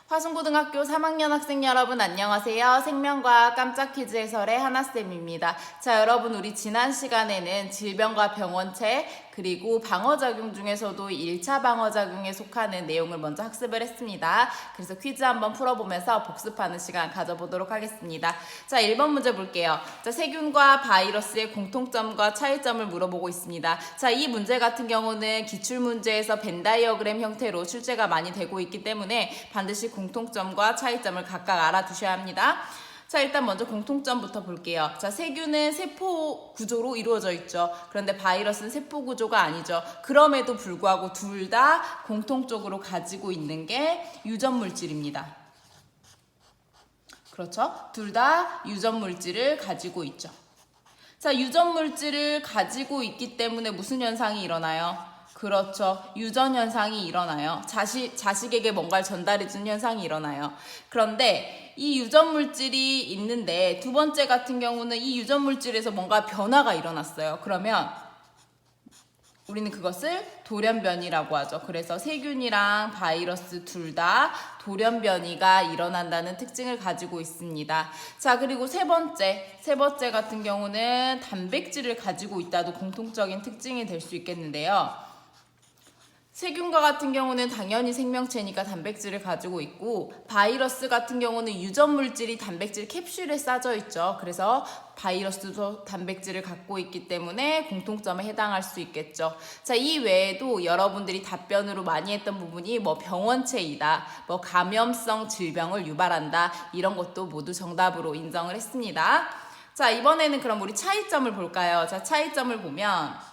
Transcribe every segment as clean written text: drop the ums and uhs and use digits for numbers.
화순고등학교 3학년 학생 여러분 안녕하세요. 생명과학 깜짝 퀴즈 해설의 하나쌤입니다. 자, 여러분 우리 지난 시간에는 질병과 병원체 그리고 방어작용 중에서도 1차 방어작용에 속하는 내용을 먼저 학습을 했습니다. 그래서 퀴즈 한번 풀어보면서 복습하는 시간 가져보도록 하겠습니다. 자, 1번 문제 볼게요. 자, 세균과 바이러스의 공통점과 차이점을 물어보고 있습니다. 자, 이 문제 같은 경우는 기출문제에서 벤다이어그램 형태로 출제가 많이 되고 있기 때문에 반드시 공통점과 차이점을 각각 알아두셔야 합니다. 자, 일단 먼저 공통점부터 볼게요. 자, 세균은 세포 구조로 이루어져 있죠. 그런데 바이러스는 세포 구조가 아니죠. 그럼에도 불구하고 둘 다 공통적으로 가지고 있는 게 유전 물질입니다. 그렇죠? 둘 다 유전 물질을 가지고 있죠. 자, 유전 물질을 가지고 있기 때문에 무슨 현상이 일어나요? 그렇죠. 유전 현상이 일어나요. 자식에게 뭔가를 전달해주는 현상이 일어나요. 그런데 이 유전 물질이 있는데 두 번째 같은 경우는 이 유전 물질에서 뭔가 변화가 일어났어요. 그러면 우리는 그것을 돌연변이라고 하죠. 그래서 세균이랑 바이러스 둘 다 돌연변이가 일어난다는 특징을 가지고 있습니다. 자, 그리고 세 번째 같은 경우는 단백질을 가지고 있다도 공통적인 특징이 될 수 있겠는데요. 세균과 같은 경우는 당연히 생명체니까 단백질을 가지고 있고, 바이러스 같은 경우는 유전 물질이 단백질 캡슐에 싸져 있죠. 그래서 바이러스도 단백질을 갖고 있기 때문에 공통점에 해당할 수 있겠죠. 자, 이 외에도 여러분들이 답변으로 많이 했던 부분이 뭐 병원체이다, 뭐 감염성 질병을 유발한다, 이런 것도 모두 정답으로 인정을 했습니다. 자, 이번에는 그럼 우리 차이점을 볼까요? 자, 차이점을 보면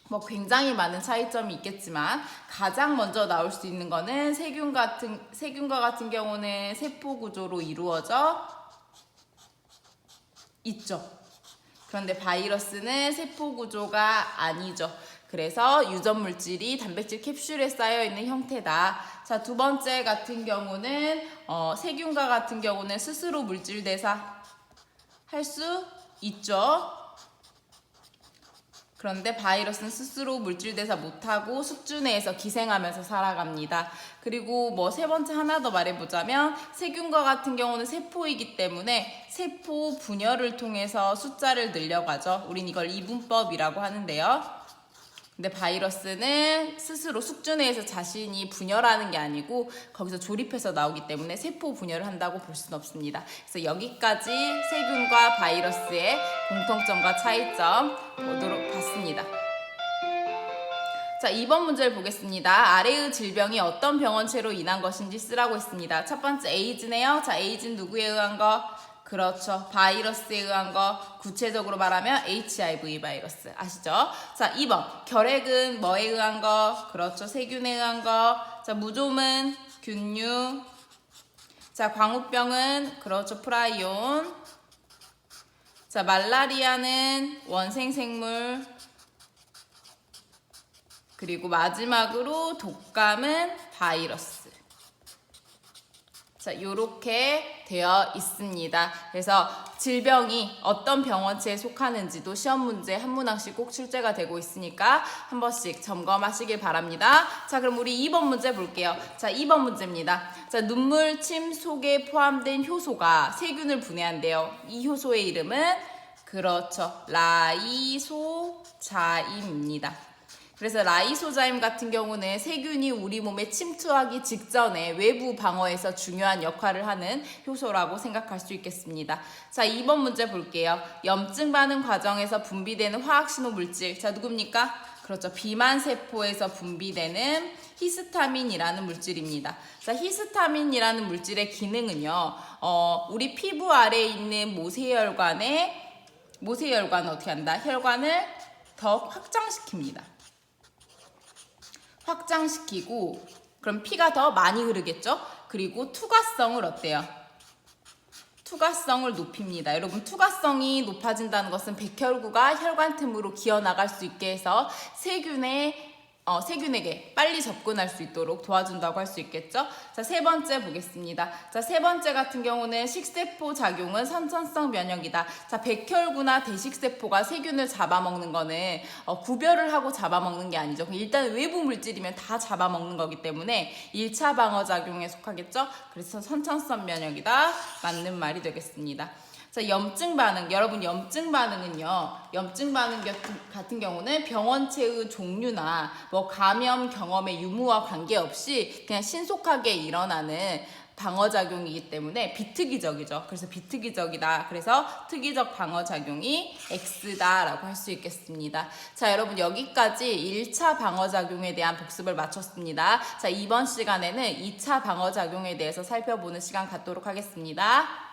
뭐 굉장히 많은 차이점이 있겠지만 가장 먼저 나올 수 있는 거는 세균과 같은 경우는 세포 구조로 이루어져 있죠. 그런데 바이러스는 세포 구조가 아니죠. 그래서 유전 물질이 단백질 캡슐에 쌓여 있는 형태다. 자, 두 번째 같은 경우는 세균과 같은 경우는 스스로 물질 대사 할 수 있죠. 그런데 바이러스는 스스로 물질 대사 못하고 숙주 내에서 기생하면서 살아갑니다. 그리고 뭐 세 번째 하나 더 말해보자면 세균과 같은 경우는 세포이기 때문에 세포 분열을 통해서 숫자를 늘려가죠. 우린 이걸 이분법이라고 하는데요. 근데 바이러스는 스스로 숙주 내에서 자신이 분열하는 게 아니고 거기서 조립해서 나오기 때문에 세포 분열을 한다고 볼 수는 없습니다. 그래서 여기까지 세균과 바이러스의 공통점과 차이점 보도록 봤습니다. 자, 2번 문제를 보겠습니다. 아래의 질병이 어떤 병원체로 인한 것인지 쓰라고 했습니다. 첫 번째 에이즈네요. 자, 에이즈는 누구에 의한 거? 그렇죠. 바이러스에 의한 거. 구체적으로 말하면 HIV 바이러스. 아시죠? 자, 2번. 결핵은 뭐에 의한 거? 그렇죠. 세균에 의한 거. 자, 무좀은 균류. 자, 광우병은 그렇죠. 프라이온. 자, 말라리아는 원생생물. 그리고 마지막으로 독감은 바이러스. 자, 요렇게 되어 있습니다. 그래서 질병이 어떤 병원체에 속하는지도 시험 문제 한 문항씩 꼭 출제가 되고 있으니까 한 번씩 점검하시길 바랍니다. 자, 그럼 우리 2번 문제 볼게요. 자, 2번 문제입니다. 자, 눈물, 침 속에 포함된 효소가 세균을 분해한대요. 이 효소의 이름은 그렇죠. 라이소자임입니다. 그래서 라이소자임 같은 경우는 세균이 우리 몸에 침투하기 직전에 외부 방어에서 중요한 역할을 하는 효소라고 생각할 수 있겠습니다. 자, 2번 문제 볼게요. 염증 반응 과정에서 분비되는 화학신호 물질. 자, 누굽니까? 그렇죠. 비만세포에서 분비되는 히스타민이라는 물질입니다. 자, 히스타민이라는 물질의 기능은요, 우리 피부 아래에 있는 모세혈관은 어떻게 한다? 혈관을 더 확장시킵니다. 확장시키고 그럼 피가 더 많이 흐르겠죠? 그리고 투과성을 어때요? 투과성을 높입니다. 여러분, 투과성이 높아진다는 것은 백혈구가 혈관 틈으로 기어나갈 수 있게 해서 세균의 세균에게 빨리 접근할 수 있도록 도와준다고 할 수 있겠죠. 자, 세 번째 보겠습니다. 자, 세 번째 같은 경우는 식세포 작용은 선천성 면역이다. 자, 백혈구나 대식세포가 세균을 잡아먹는 거는 구별을 하고 잡아먹는 게 아니죠. 일단 외부 물질이면 다 잡아먹는 거기 때문에 1차 방어 작용에 속하겠죠. 그래서 선천성 면역이다. 맞는 말이 되겠습니다. 자, 염증 반응. 여러분, 염증 반응은요, 염증 반응 같은 경우는 병원체의 종류나 뭐 감염 경험의 유무와 관계없이 그냥 신속하게 일어나는 방어작용이기 때문에 비특이적이죠. 그래서 비특이적이다. 그래서 특이적 방어작용이 X다라고 할 수 있겠습니다. 자, 여러분, 여기까지 1차 방어작용에 대한 복습을 마쳤습니다. 자, 이번 시간에는 2차 방어작용에 대해서 살펴보는 시간 갖도록 하겠습니다.